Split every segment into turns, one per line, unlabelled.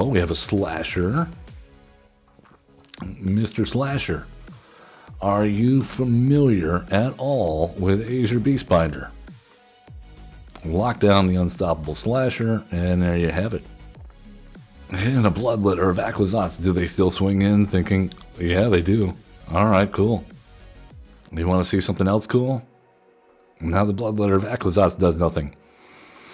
Oh, we have a Slasher. Mr. Slasher, are you familiar at all with Azure Beastbinder? Lock down the unstoppable Slasher, and there you have it. And a Bloodletter of Aclazotz. Do they still swing in thinking, yeah, they do. Alright, cool. You want to see something else cool? Now the Bloodletter of Aclazotz does nothing.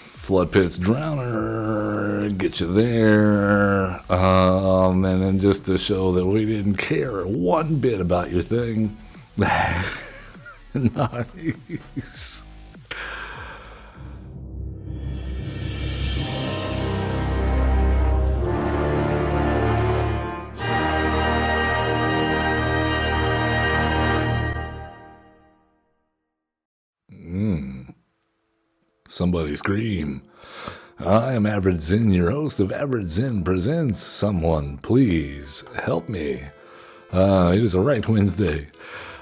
Flood Pit's Drowner, get you there. And then just to show that we didn't care one bit about your thing. Nice. Somebody scream. I am Average Zin, your host of Average Zin Presents. Someone, please, help me. It is a Right Wednesday.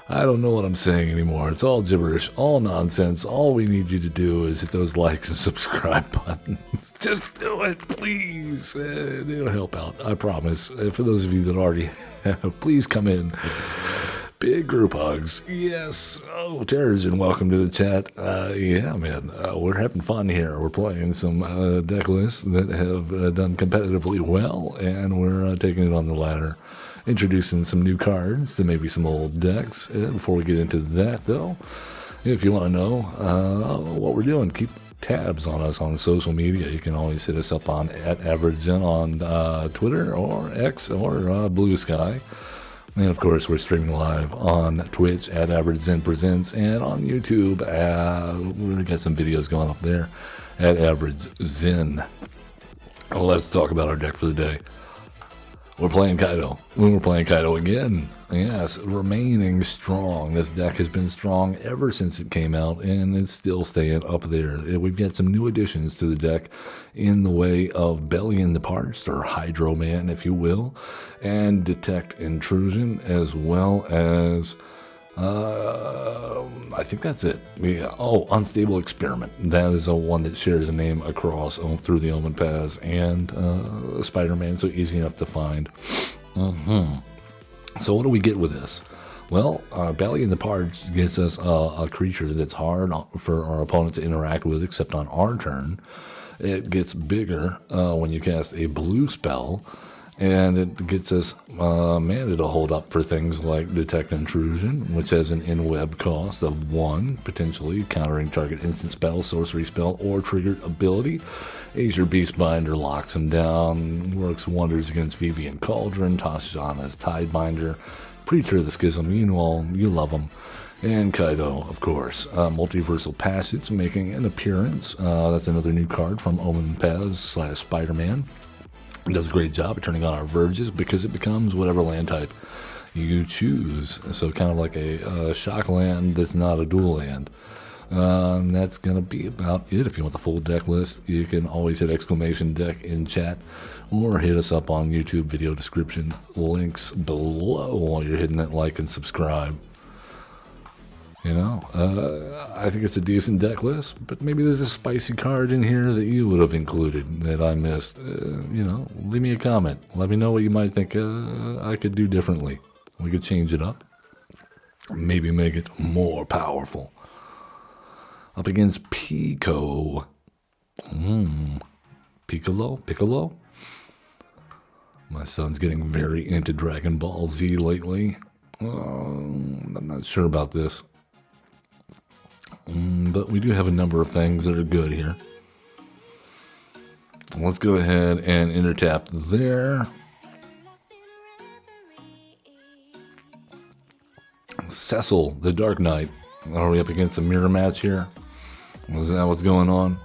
I don't know what I'm saying anymore. It's all gibberish, all nonsense. All we need you to do is hit those likes and subscribe buttons. Just do it, please. It'll help out, I promise. For those of you that already have, please come in. Big group hugs. Yes. Oh, Terrigen, welcome to the chat. Yeah, man, we're having fun here. We're playing some deck lists that have done competitively well, and we're taking it on the ladder. Introducing some new cards to maybe some old decks. Before we get into that, though, if you want to know what we're doing, keep tabs on us on social media. You can always hit us up on @AverageZen on Twitter or X or Blue Sky. And, of course, we're streaming live on Twitch @AverageZen Presents and on YouTube. We've got some videos going up there @AverageZen. Let's talk about our deck for the day. We're playing Kaito. We're playing Kaito again. Yes, remaining strong. This deck has been strong ever since it came out, and it's still staying up there. We've got some new additions to the deck in the way of Bellion the Parched, or Hydro Man, if you will, and Detect Intrusion, as well as I think that's it. Oh, Unstable Experiment. That is a one that shares a name across through the Omen Paths and Spider-Man, so easy enough to find. So what do we get with this? Well, Bellion the Parched gets us a creature that's hard for our opponent to interact with, except on our turn. It gets bigger when you cast a blue spell, and it gets us mana to hold up for things like Detect Intrusion, which has an in-web cost of 1, potentially countering target instant spell, sorcery spell, or triggered ability. Azure Beastbinder locks him down, works wonders against Vivian Cauldron, Tashaana's Tidebinder, Preacher of the Schism, you love him. And Kaito, of course. Multiversal Passage making an appearance. That's another new card from Omen Paths / Spider-Man. It does a great job of turning on our Verges because it becomes whatever land type you choose. So kind of like a shock land that's not a dual land. And that's going to be about it. If you want the full deck list, you can always hit !deck in chat or hit us up on YouTube video description. Links below while you're hitting that like and subscribe. You know, I think it's a decent deck list, but maybe there's a spicy card in here that you would have included that I missed. You know, leave me a comment. Let me know what you might think I could do differently. We could change it up. Maybe make it more powerful. Up against Pico. Piccolo? My son's getting very into Dragon Ball Z lately. I'm not sure about this. But we do have a number of things that are good here. Let's go ahead and intertap there. Cecil, the Dark Knight. Are we up against a mirror match here? Is that what's going on?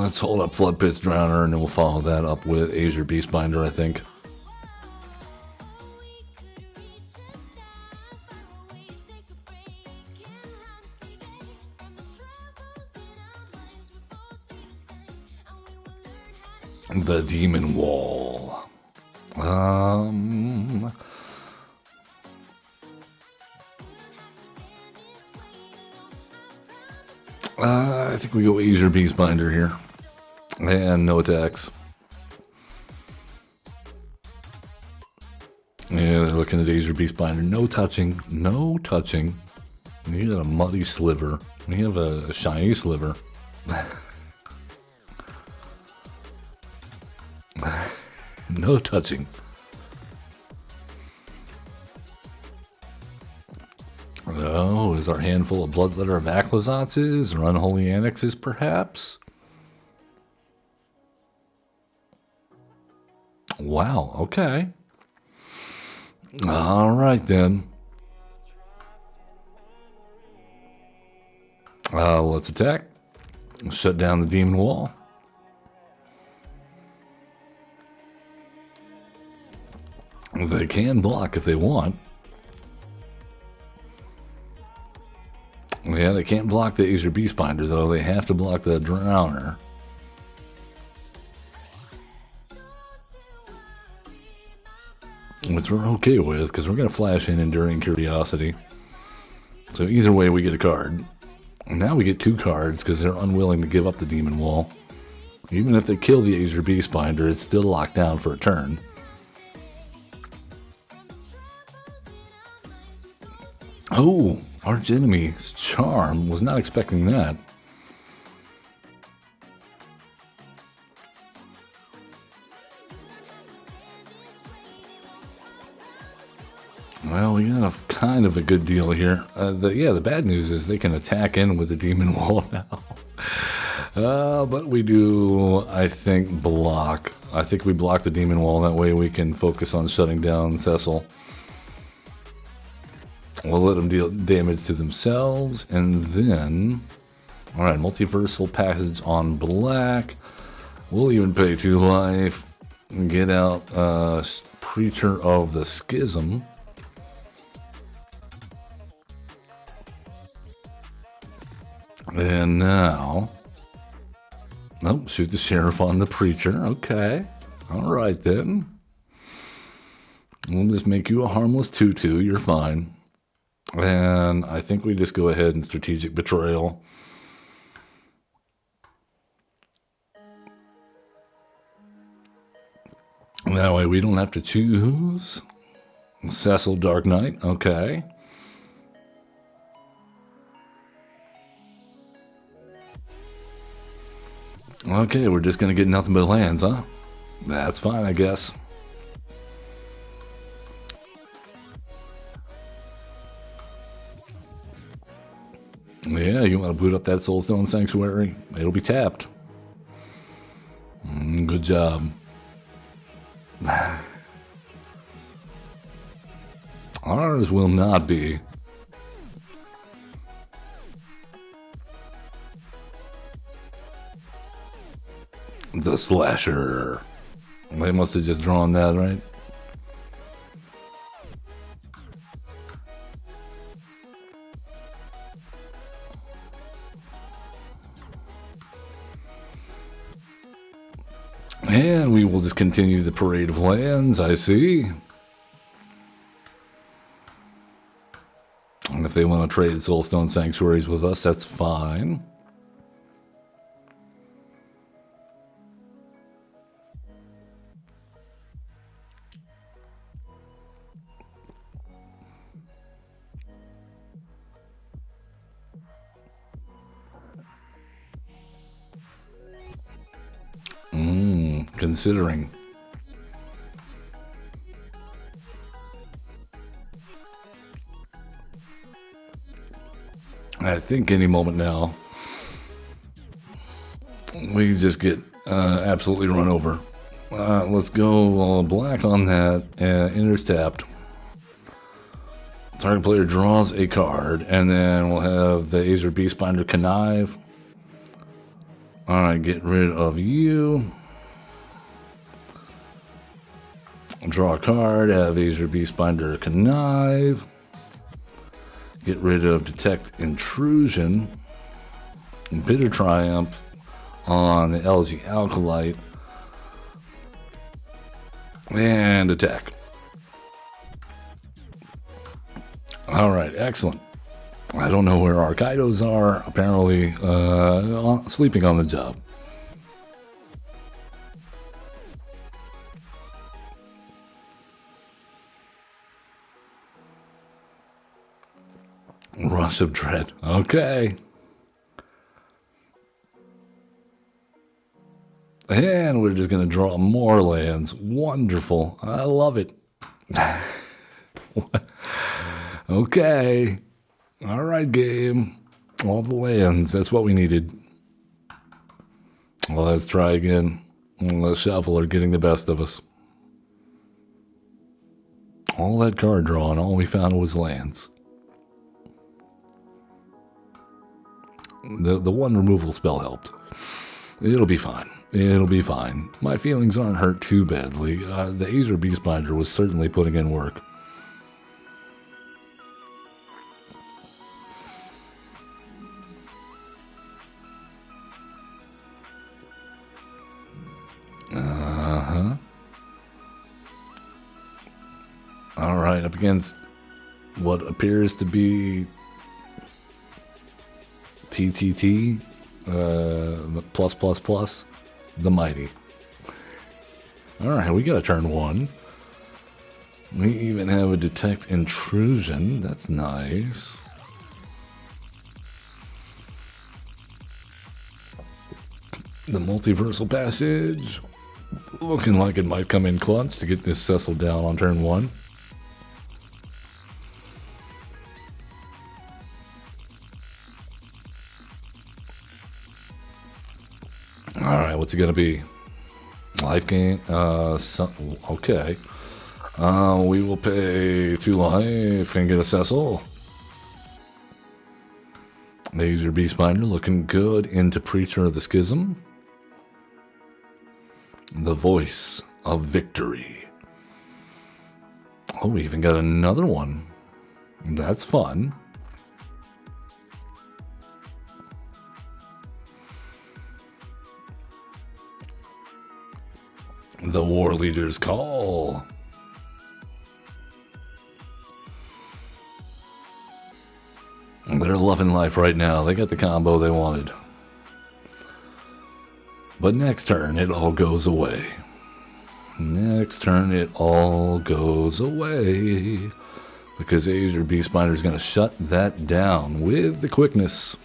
Let's hold up Flood Pit's Drowner, and then we'll follow that up with Azure Beastbinder, I think. The Demon Wall. I think we go Azure Beastbinder here. And no attacks. Yeah, they're looking at Azure Beast Binder. No touching. No touching. You got a muddy sliver. You have a shiny sliver. No touching. Oh, is our handful of Bloodletter of Aclazotses or Unholy Annexes, perhaps? Wow, okay. All right, then. Let's attack. Shut down the demon wall. They can block if they want. Yeah, they can't block the Azure Beastbinder, though. They have to block the Drowner. Which we're okay with, because we're going to flash in Enduring Curiosity. So either way, we get a card. Now we get 2 cards, because they're unwilling to give up the Demon Wall. Even if they kill the Azure Beastbinder, it's still locked down for a turn. Oh, Arch Enemy's Charm. Was not expecting that. Well, we got a kind of a good deal here. The bad news is they can attack in with the Demon Wall now. But we do, I think, block. I think we block the Demon Wall. That way we can focus on shutting down Cecil. We'll let them deal damage to themselves. And then, all right, Multiversal Passage on black. We'll even pay 2 life. And get out Preacher of the Schism. And now, oh, shoot the Sheriff on the Preacher. Okay. All right, then. We'll just make you a harmless 2/2. You're fine. And I think we just go ahead and Strategic Betrayal. That way we don't have to choose. Cecil Dark Knight. Okay. Okay, we're just going to get nothing but lands, huh? That's fine, I guess. Yeah, you want to boot up that Soulstone Sanctuary? It'll be tapped. Good job. Ours will not be. The Slasher. They must have just drawn that, right? And we will just continue the parade of lands, I see. And if they want to trade Soulstone Sanctuaries with us, that's fine. Considering. I think any moment now, we just get absolutely run over. Let's go black on that. Enters tapped. Target player draws a card, and then we'll have the Azure Beastbinder Connive. Alright, get rid of you. Draw a card, have Azure Beastbinder Connive. Get rid of Detect Intrusion. Bitter Triumph on the LG Alkalite. And attack. Alright, excellent. I don't know where our Kaitos are. Apparently sleeping on the job. Rush of Dread. Okay. And we're just going to draw more lands. Wonderful. I love it. Okay. All right, game. All the lands. That's what we needed. Well, let's try again. The shuffle are getting the best of us. All that card drawing, all we found was lands. The one removal spell helped. It'll be fine. It'll be fine. My feelings aren't hurt too badly. The Azer Beastbinder was certainly putting in work. All right, up against what appears to be TTT plus plus plus, the mighty. All right, we got a turn one. We even have a detect intrusion. That's nice. The multiversal passage, looking like it might come in clutch to get this Cecil down on turn one. Alright, what's it gonna be? Life gain? Okay. We will pay 2 life and get a Cecil. Azer Beastbinder looking good into Preacher of the Schism. The Voice of Victory. Oh, we even got another one. That's fun. The War Leader's Call. They're loving life right now. They got the combo they wanted. But next turn, it all goes away. Next turn, it all goes away. Because Azer Beastbinder is going to shut that down with the quickness.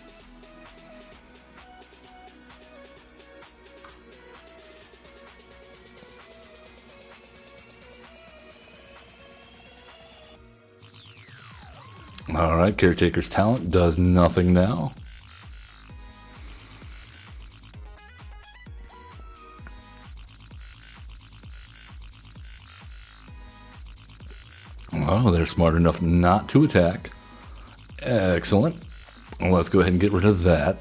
Alright, Caretaker's Talent does nothing now. Oh, they're smart enough not to attack. Excellent. Let's go ahead and get rid of that.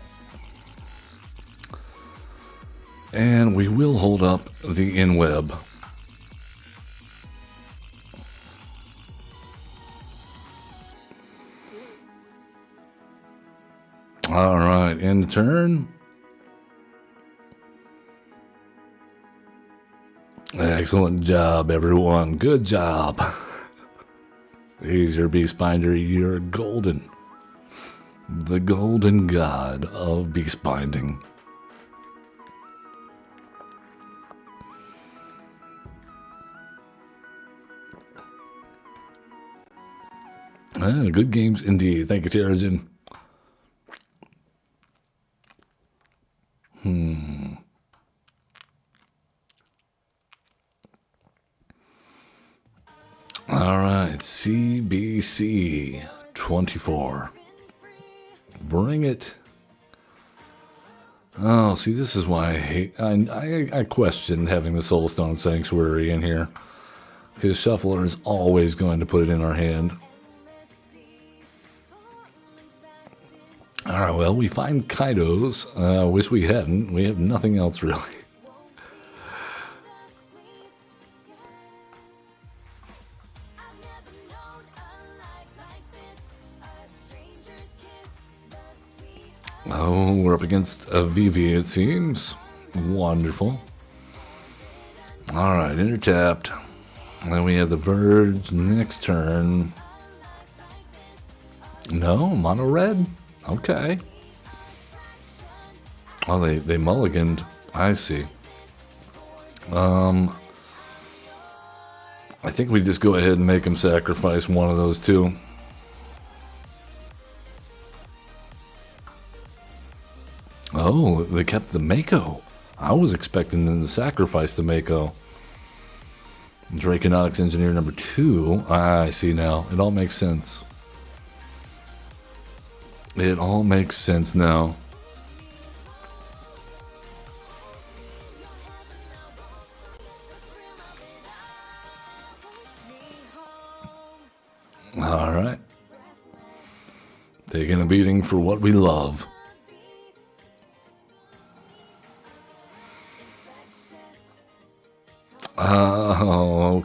And we will hold up the InWeb. All right, end turn. Excellent job, everyone. Good job. Azer Beastbinder, you're golden. The golden god of beastbinding. Good games indeed. Thank you, Terrigen. All right, CBC 24. Bring it. Oh, see, this is why I hate. I question having the Soulstone Sanctuary in here, because Shuffler is always going to put it in our hand. All right, well, we find Kaito's. Wish we hadn't. We have nothing else really. Oh, we're up against a Vivi, it seems. Wonderful. Alright, intertapped. And then we have the Verge next turn. No, mono red? Okay. Oh, they mulliganed. I see. I think we just go ahead and make them sacrifice one of those two. Oh, they kept the Mako. I was expecting them to sacrifice the Mako. Draconautics Engineer number 2. I see now. It all makes sense. It all makes sense now. All right. Taking a beating for what we love.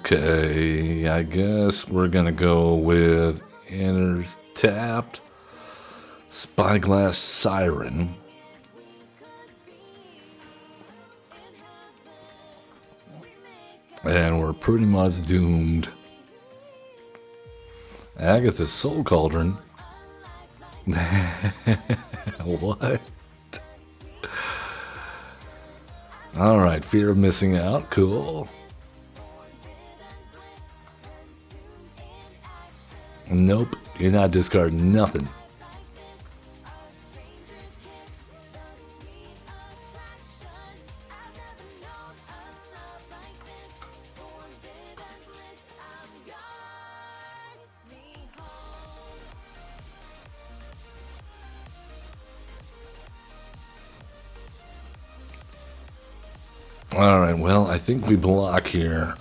Okay. I guess we're going to go with enters tapped. Spyglass Siren. And we're pretty much doomed. Agatha's Soul Cauldron. What? Alright, Fear of Missing Out. Cool. Nope, you're not discarding nothing. Alright, well, I think we block here.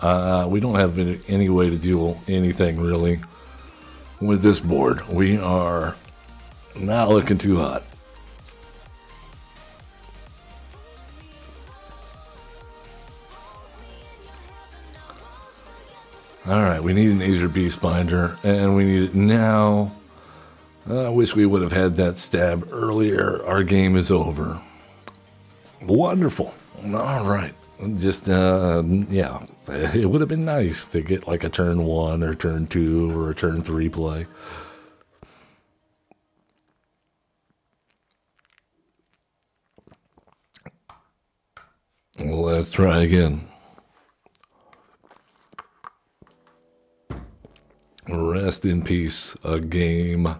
We don't have any way to do anything, really, with this board. We are not looking too hot. Alright, we need an Azure Beast Binder, and we need it now. I wish we would have had that stab earlier. Our game is over. Wonderful. Alright. Just, yeah, it would have been nice to get like a turn 1 or turn 2 or a turn 3 play. Let's try again. Rest in peace, a game.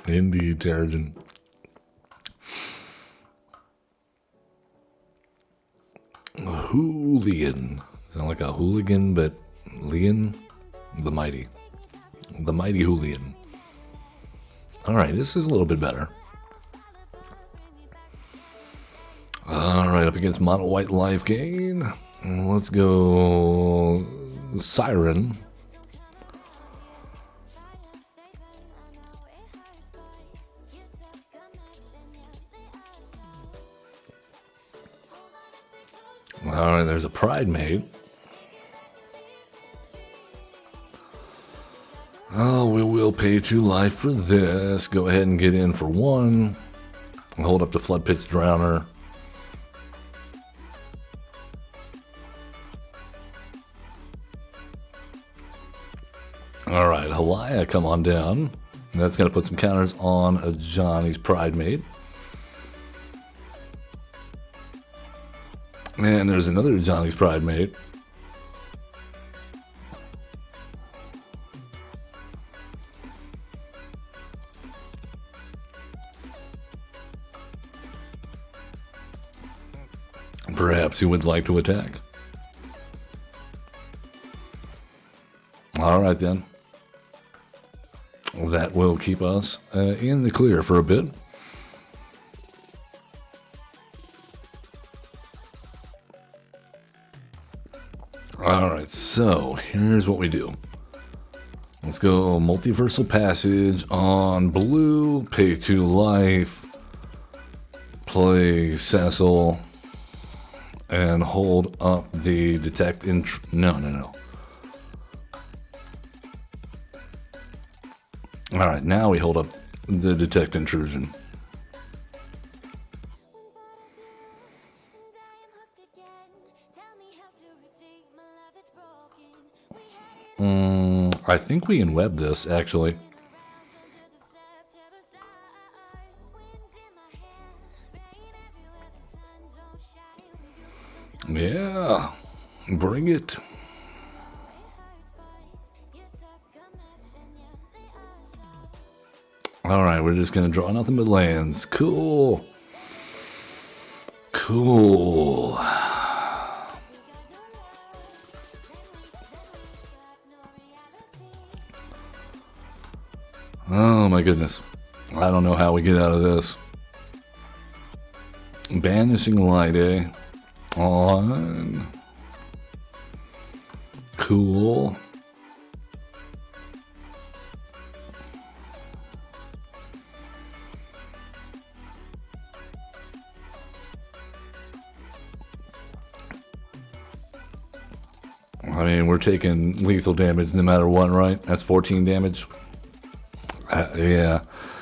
Indeed, Terrigen. Hooligan. Sound like a hooligan, but Leon? The mighty. The mighty hooligan. Alright, this is a little bit better. Alright, up against Mono White Life Gain. Let's go Siren. Alright, there's a Pride Mate. Oh, we will pay 2 life for this. Go ahead and get in for 1. Hold up the Flood Pit's Drowner. Alright, Halaya, come on down. That's going to put some counters on Johnny's Pride Mate. And there's another Johnny's Pride Mate. Perhaps he would like to attack. Alright then. That will keep us in the clear for a bit. Alright, so here's what we do. Let's go Multiversal Passage on blue, pay 2 life, play Cecil, and hold up the Detect No. Alright, now we hold up the Detect Intrusion. I think we can web this, actually. Yeah, bring it. Alright, we're just going to draw nothing but lands. Cool. Cool. Oh my goodness. I don't know how we get out of this. Banishing Light, eh? On. Cool. I mean, we're taking lethal damage no matter what, right? That's 14 damage. Yeah.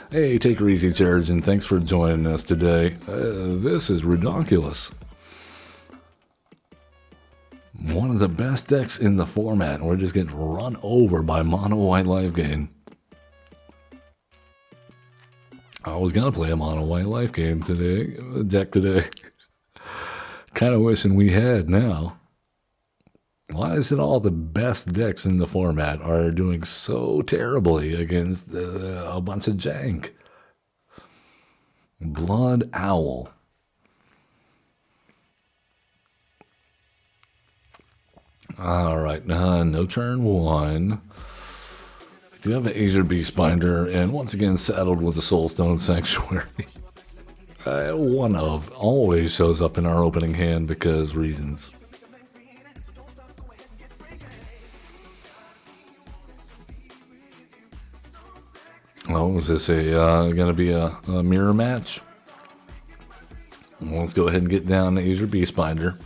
Hey, take her easy, Charge, and thanks for joining us today. This is ridiculous. One of the best decks in the format, and we're just getting run over by mono white life gain. I was gonna play a mono white life game today, deck today. Kind of wishing we had now. Why is it all the best decks in the format are doing so terribly against a bunch of jank? Blood Owl. All right, no turn one. Do you have an Azure Beastbinder? And once again, saddled with the Soulstone Sanctuary. One of always shows up in our opening hand because reasons. Oh, is this gonna be a mirror match? Well, let's go ahead and get down to Azure Beastbinder.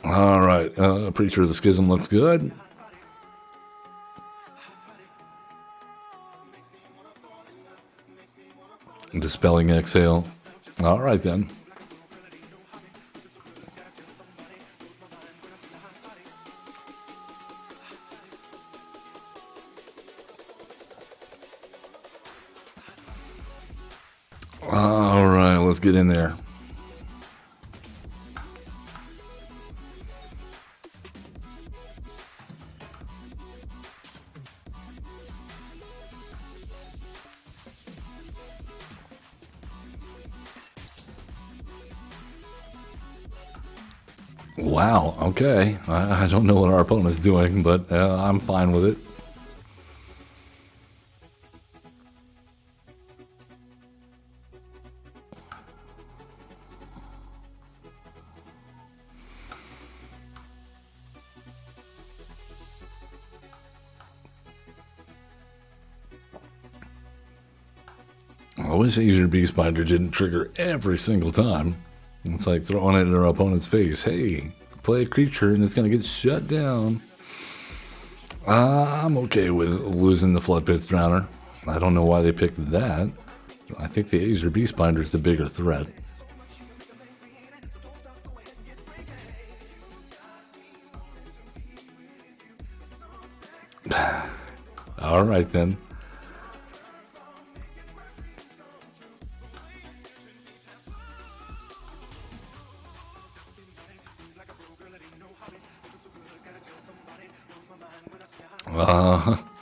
All right, pretty sure the Schism looks good. Dispelling Exhale. All right then. All right, let's get in there. Wow, okay. I don't know what our opponent's doing, but I'm fine with it. I wish Azure Beastbinder didn't trigger every single time. It's like throwing it in our opponent's face. Hey, play a creature and it's going to get shut down. I'm okay with losing the Flood Pits Drowner. I don't know why they picked that. I think the Azure Beastbinder is the bigger threat. All right then.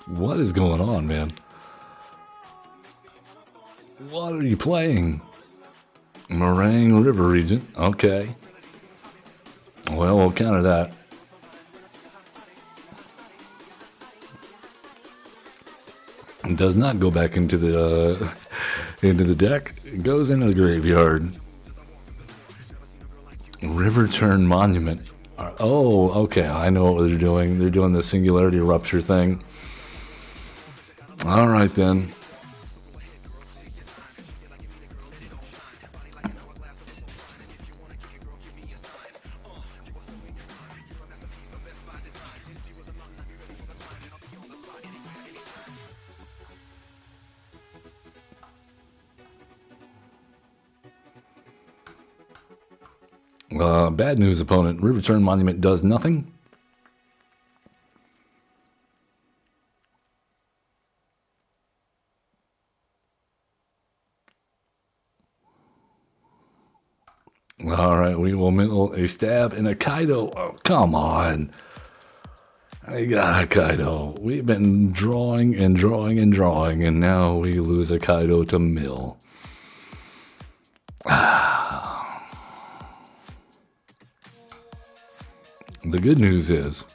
What is going on, man? What are you playing? Meringue River Regent. Okay. Well, we'll counter that. It does not go back into the deck. It goes into the graveyard. River Turn Monument. Oh, okay. I know what they're doing. They're doing the Singularity Rupture thing. All right, then. Bad news, opponent. River Turn Monument does nothing. All right, we will middle a stab and a Kaito. Oh, come on. I got a Kaito. We've been drawing and drawing and drawing, and now we lose a Kaito to mill. The good news is,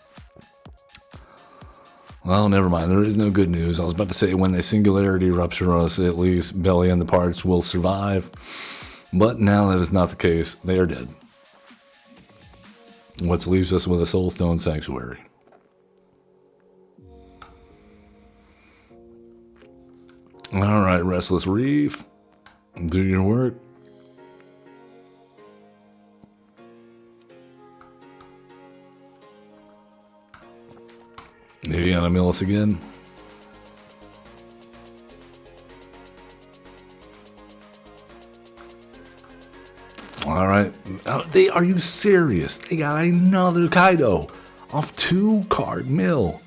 well, never mind. There is no good news. I was about to say when they singularity rupture us, at least Belly and the parts will survive. But now that is not the case. They are dead. Which leaves us with a Soulstone Sanctuary. Alright, Restless Reef. Do your work. Indiana mill us again. Alright. Are you serious? They got another Kaito off 2-card mill.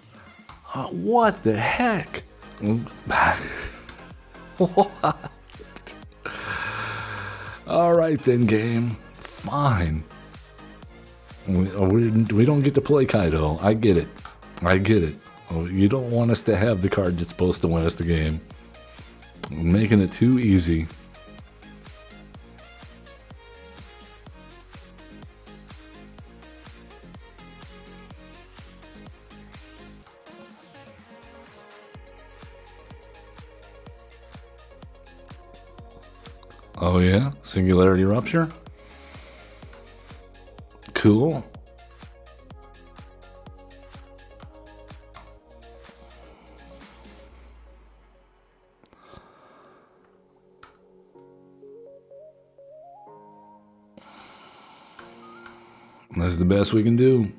What the heck? What? Alright then, game. Fine. We don't get to play Kaito. I get it. I get it. You don't want us to have the card that's supposed to win us the game. We're making it too easy. Oh yeah? Singularity Rupture? Cool. That's the best we can do.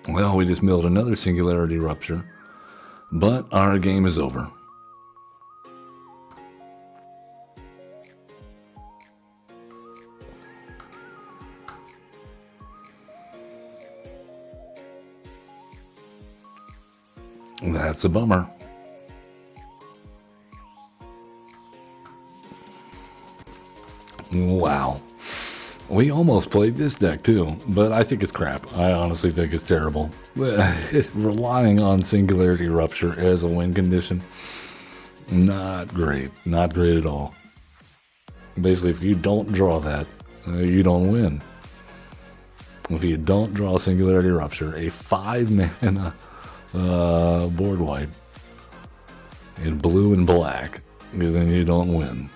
Well, we just milled another Singularity Rupture, but our game is over. That's a bummer. Wow. We almost played this deck too, but I think it's crap. I honestly think it's terrible. Relying on Singularity Rupture as a win condition, not great. Not great at all. Basically, if you don't draw that, you don't win. If you don't draw Singularity Rupture, a 5-mana board wipe in blue and black, then you don't win.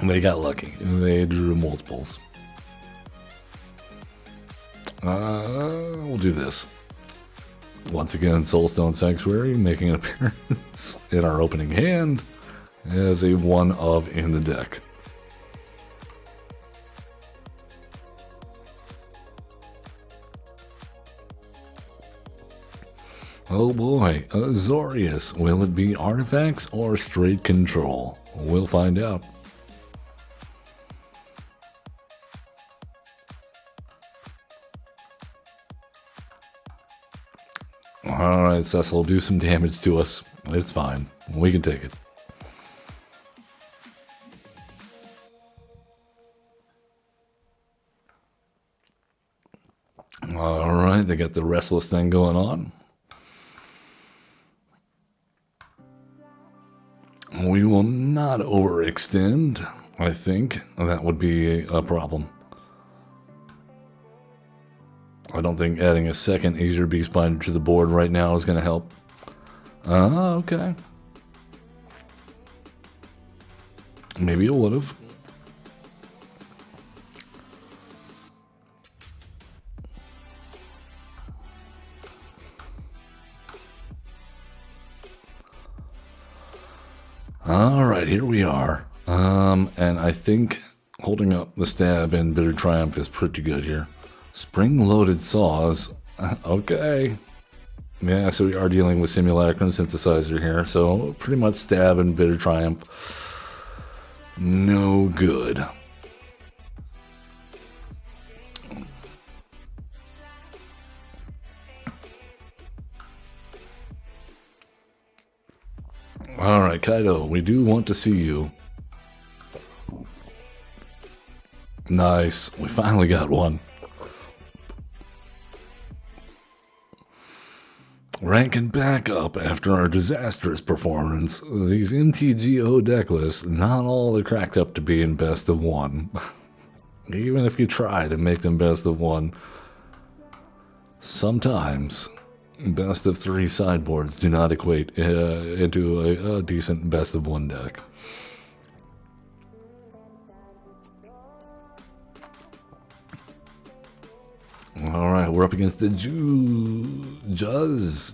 They got lucky. They drew multiples. We'll do this. Once again, Soulstone Sanctuary making an appearance in our opening hand as a 1-of in the deck. Oh boy, Azorius. Will it be artifacts or straight control? We'll find out. Alright, Cecil, do some damage to us. It's fine. We can take it. Alright, they got the Restless thing going on. We will not overextend. I think that would be a problem. I don't think adding a second Azure Beast Binder to the board right now is going to help. Okay. Maybe it would have. Alright, here we are. And I think holding up the stab in Bitter Triumph is pretty good here. Spring-loaded saws. Okay. Yeah, so we are dealing with Simulacrum Synthesizer here. So pretty much stab and Bitter Triumph. No good. Alright, Kaito, we do want to see you. Nice. We finally got one. Ranking back up after our disastrous performance, these MTGO deck lists, not all are cracked up to being best of one. Even if you try to make them best of one, sometimes best of three sideboards do not equate into a decent best of one deck. Alright, we're up against the Juz.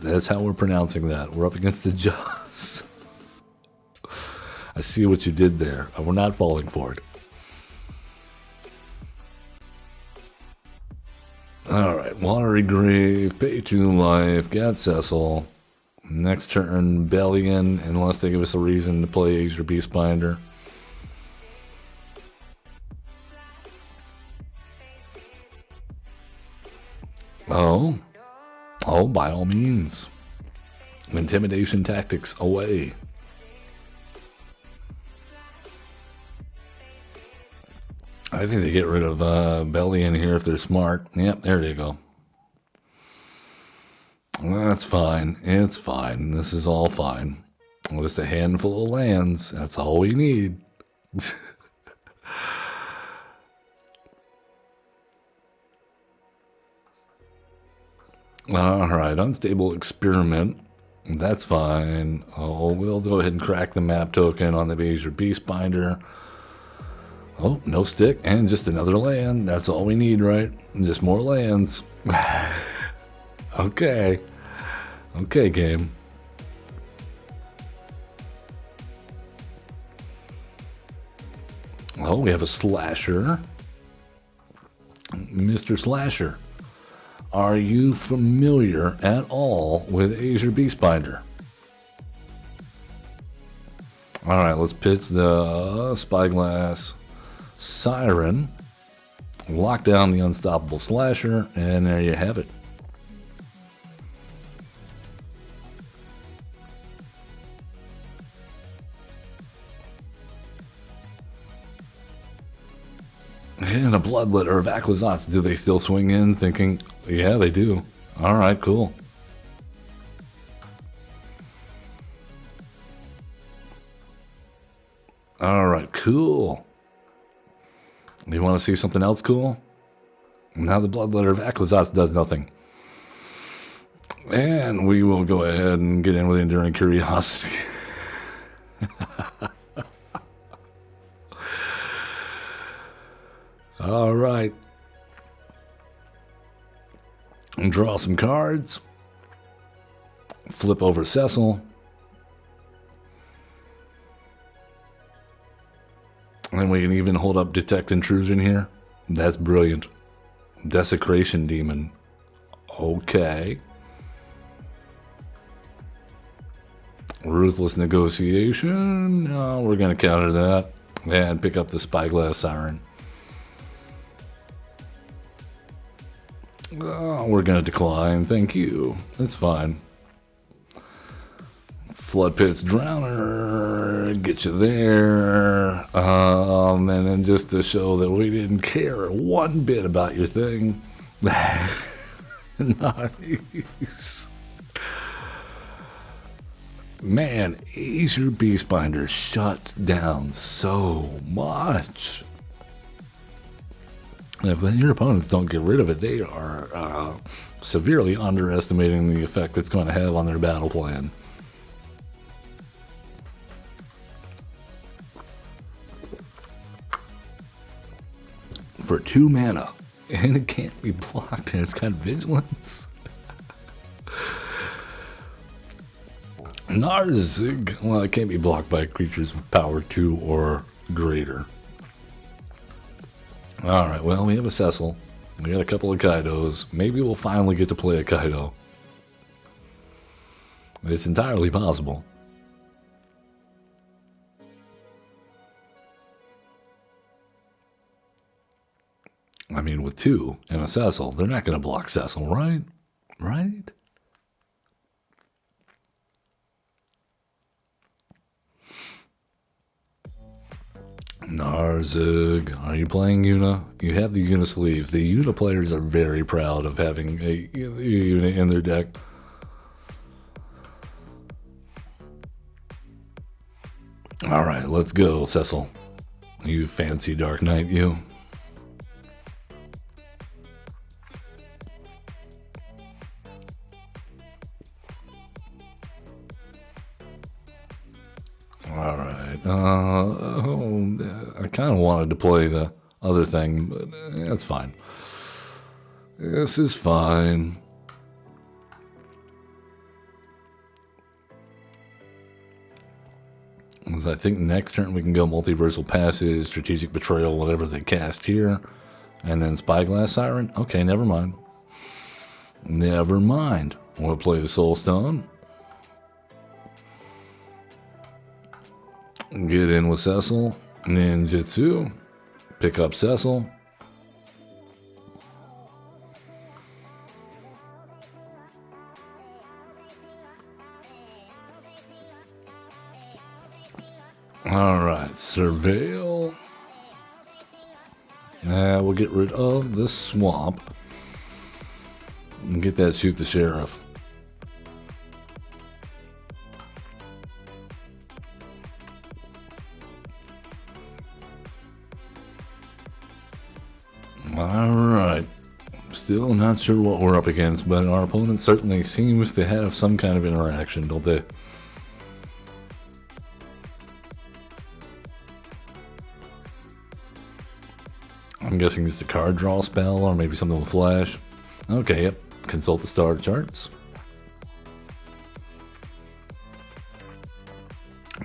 That's how we're pronouncing that. We're up against the Juz. I see what you did there. We're not falling for it. Alright, Watery Grave, pay 2 life, got Cecil. Next turn, Bellion, unless they give us a reason to play Azure Beastbinder. Oh, by all means. Intimidation tactics away. I think they get rid of Bellion here if they're smart. Yep, there they go. That's fine. It's fine. This is all fine. Just a handful of lands. That's all we need. Alright, Unstable Experiment. That's fine. Oh, we'll go ahead and crack the map token on the Azure Beastbinder. Oh, no stick, and just another land. That's all we need, right? Just more lands. Okay. Okay, game. Oh, we have a Slasher. Mr. Slasher. Are you familiar at all with Azure Beastbinder? Alright, let's pitch the Spyglass Siren. Lock down the Unstoppable Slasher, and there you have it. And a Bloodletter of Aclazotz. Do they still swing in thinking, yeah, they do. Alright, cool. Alright, cool. You want to see something else cool? Now the Bloodletter of Aclazotz does nothing. And we will go ahead and get in with Enduring Curiosity. Alright. Draw some cards. Flip over Cecil. And we can even hold up Detect Intrusion here. That's brilliant. Desecration Demon. Okay. Ruthless Negotiation. No, we're going to counter that. And pick up the Spyglass Siren. Oh, we're going to decline. Thank you. That's fine. Flood Pit's Drowner. Get you there. And then just to show that we didn't care one bit about your thing. Nice. Man, Azure Beastbinder shuts down so much. If your opponents don't get rid of it, they are severely underestimating the effect it's going to have on their battle plan. For 2 mana, and it can't be blocked, and it's got Vigilance. Narzig, well, it can't be blocked by creatures with power 2 or greater. Alright, well, we have a Cecil. We got a couple of Kaitos. Maybe we'll finally get to play a Kaito. It's entirely possible. I mean, with 2 and a Cecil, they're not going to block Cecil, right? Right? Narzig, are you playing Una? You have the Una sleeve. The Una players are very proud of having a Una in their deck. Alright, let's go, Cecil. You fancy Dark Knight, you. Alright, I kind of wanted to play the other thing, but that's fine. This is fine. I think next turn we can go Multiversal Passage, Strategic Betrayal, whatever they cast here. And then Spyglass Siren. Okay, never mind. Never mind. We'll play the Soul Stone. Get in with Cecil. Ninjutsu. Pick up Cecil. Alright, Surveil. We'll get rid of the swamp. And get that Shoot the Sheriff. Alright. Still not sure what we're up against, but our opponent certainly seems to have some kind of interaction, don't they? I'm guessing it's the card draw spell, or maybe something with flash. Okay, yep. Consult the star charts.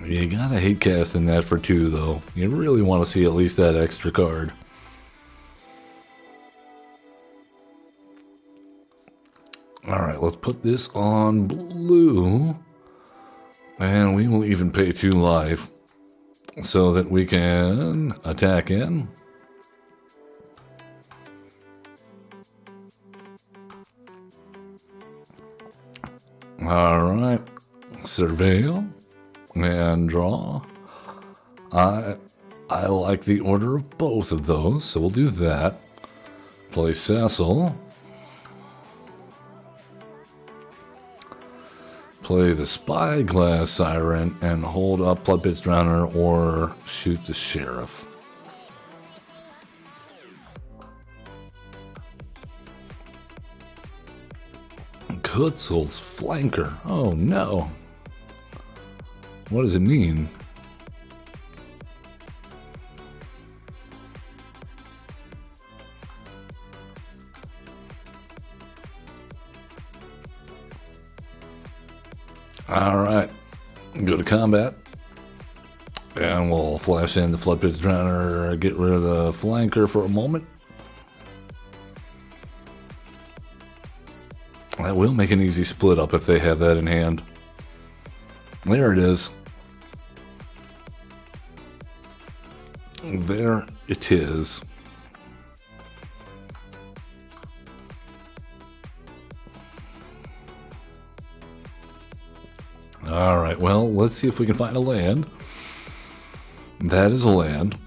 You gotta hate casting that for 2, though. You really want to see at least that extra card. Alright, let's put this on blue. And we will even pay 2 life so that we can attack in. Alright, Surveil and draw. I like the order of both of those, so we'll do that. Play Cecil. Play the Spyglass Siren and hold up Floodpit's Drowner or Shoot the Sheriff. Kutzel's Flanker. Oh no. What does it mean? Alright. Go to combat. And we'll flash in the Floodpit's Drowner, get rid of the Flanker for a moment. That will make an easy split up if they have that in hand. There it is. There it is. Alright, well, let's see if we can find a land. That is a land.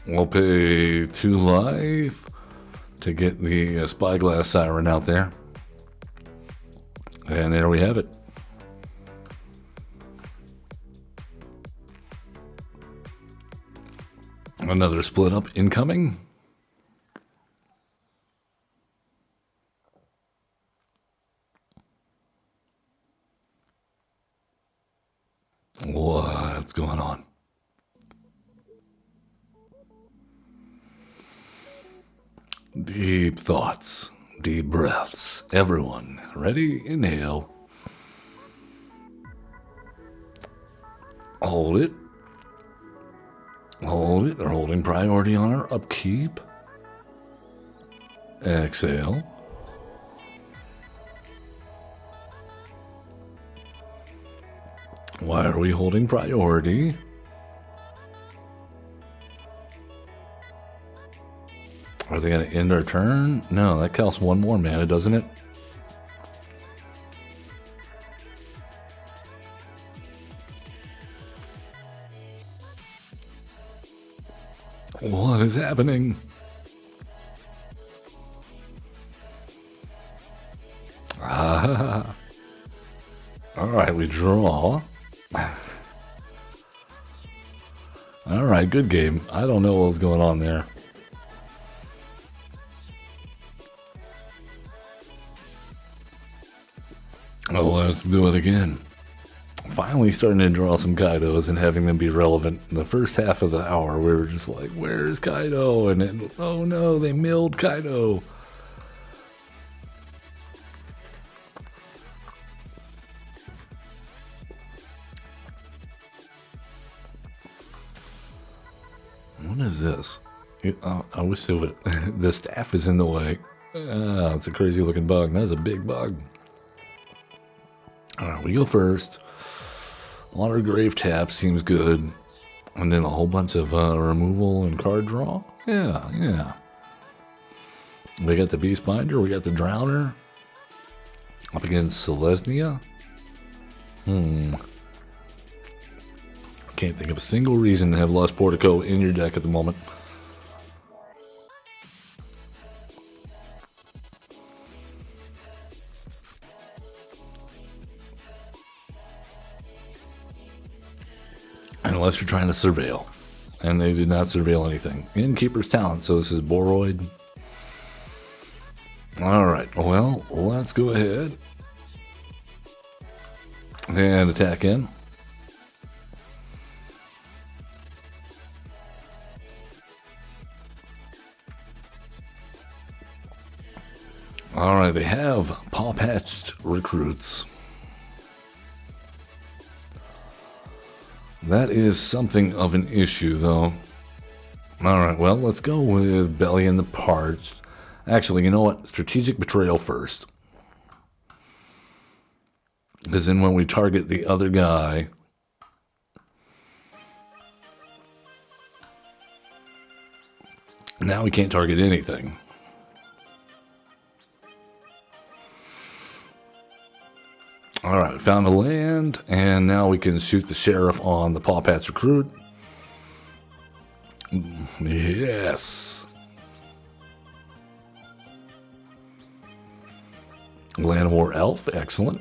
We'll pay 2 life to get the Spyglass Siren out there. And there we have it. Another split up incoming. What's going on? Deep thoughts, deep breaths. Everyone, ready? Inhale. Hold it. Hold it. They're holding priority on our upkeep. Exhale. Why are we holding priority? Are they going to end our turn? No, that costs 1 more mana, doesn't it? What is happening? Ah. Alright, we draw. Alright, good game. I don't know what was going on there. Oh, let's do it again. Finally starting to draw some Kaitos and having them be relevant. In the first half of the hour, we were just like, where's Kaito? And then, oh no, they milled Kaito. What is this? I wish it would. The staff is in the way. It's a crazy looking bug. That's a big bug. Alright, we go first. Water Grave Tap seems good. And then a whole bunch of removal and card draw. Yeah. We got the Beast Binder. We got the Drowner. Up against Selesnya. Can't think of a single reason to have Lost Portico in your deck at the moment. Unless you're trying to surveil. And they did not surveil anything. Innkeeper's Talent, so this is Boroid. Alright, well, let's go ahead and attack in. Alright, they have paw-patched recruits. That is something of an issue, though. Alright, well, let's go with Belly and the Parched. Actually, you know what? Strategic Betrayal first. Because then when we target the other guy... now we can't target anything. Alright, found a land, and now we can shoot the sheriff on the Paw Patch recruit. Yes. Land War Elf, excellent.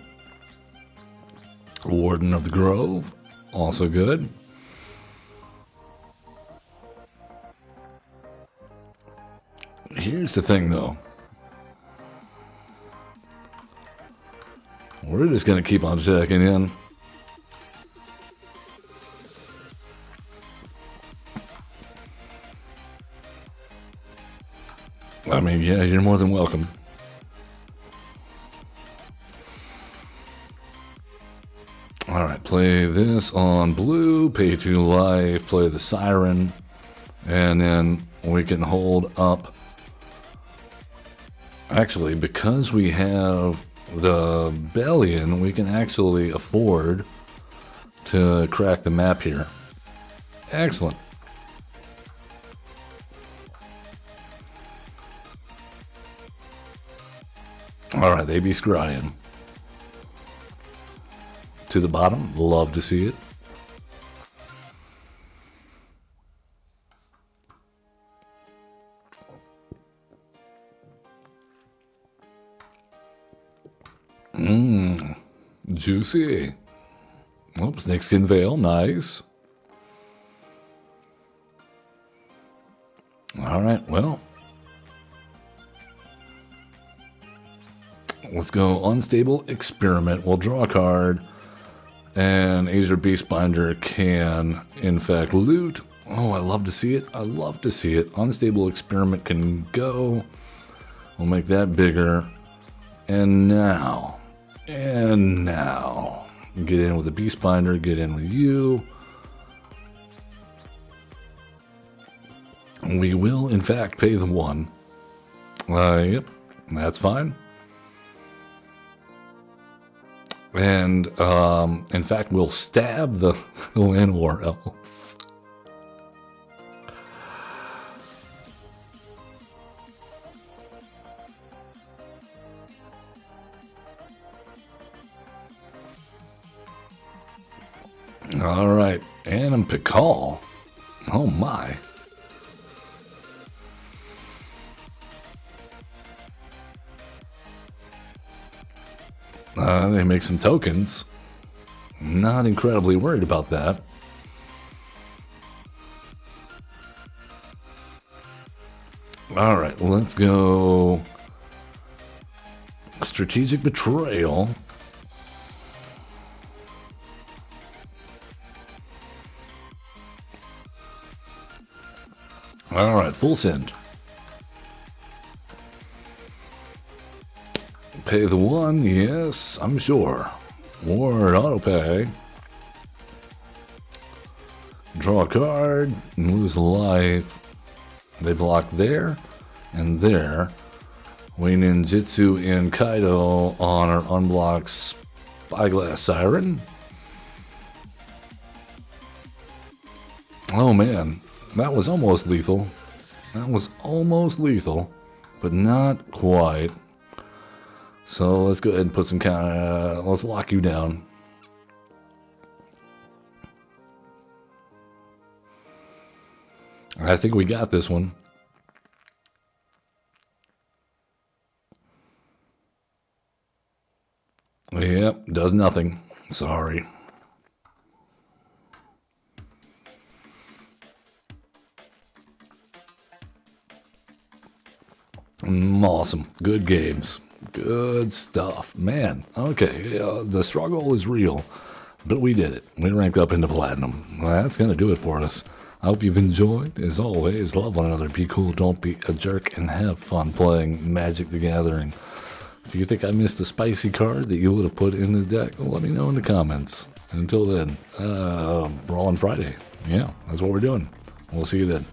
Warden of the Grove, also good. Here's the thing, though. We're just going to keep on attacking in. I mean, yeah, you're more than welcome. Alright, play this on blue, pay 2 life, play the Siren, and then we can hold up. Actually, because we have the Bellion, we can actually afford to crack the map here. Excellent. Alright, they be scrying. To the bottom, love to see it. Juicy. Oh, Snakeskin Veil, nice. Alright, well. Let's go Unstable Experiment. We'll draw a card. And Azure Beastbinder can, in fact, loot. Oh, I love to see it. I love to see it. Unstable Experiment can go. We'll make that bigger. And now, get in with the Beastbinder, get in with you. We will, in fact, pay the 1. Yep, that's fine. And, in fact, we'll stab the Land War Elf. All right, Anam Pikal. Oh my. They make some tokens. Not incredibly worried about that. All right, let's go. Strategic Betrayal. All right, full send. Pay the one, yes, I'm sure. Ward auto pay. Draw a card and lose a life. They block there and there. We ninjutsu in Kaito on our unblocked Spyglass Siren. Oh man, that was almost lethal. That was almost lethal, but not quite. So let's go ahead and put some let's lock you down. I think we got this one. Yep, does nothing. Sorry. Awesome. Good games. Good stuff. Man, okay. The struggle is real, but we did it. We ranked up into platinum. Well, that's going to do it for us. I hope you've enjoyed. As always, love one another. Be cool. Don't be a jerk. And have fun playing Magic the Gathering. If you think I missed a spicy card that you would have put in the deck, well, let me know in the comments. And until then, we're all on Friday. Yeah, that's what we're doing. We'll see you then.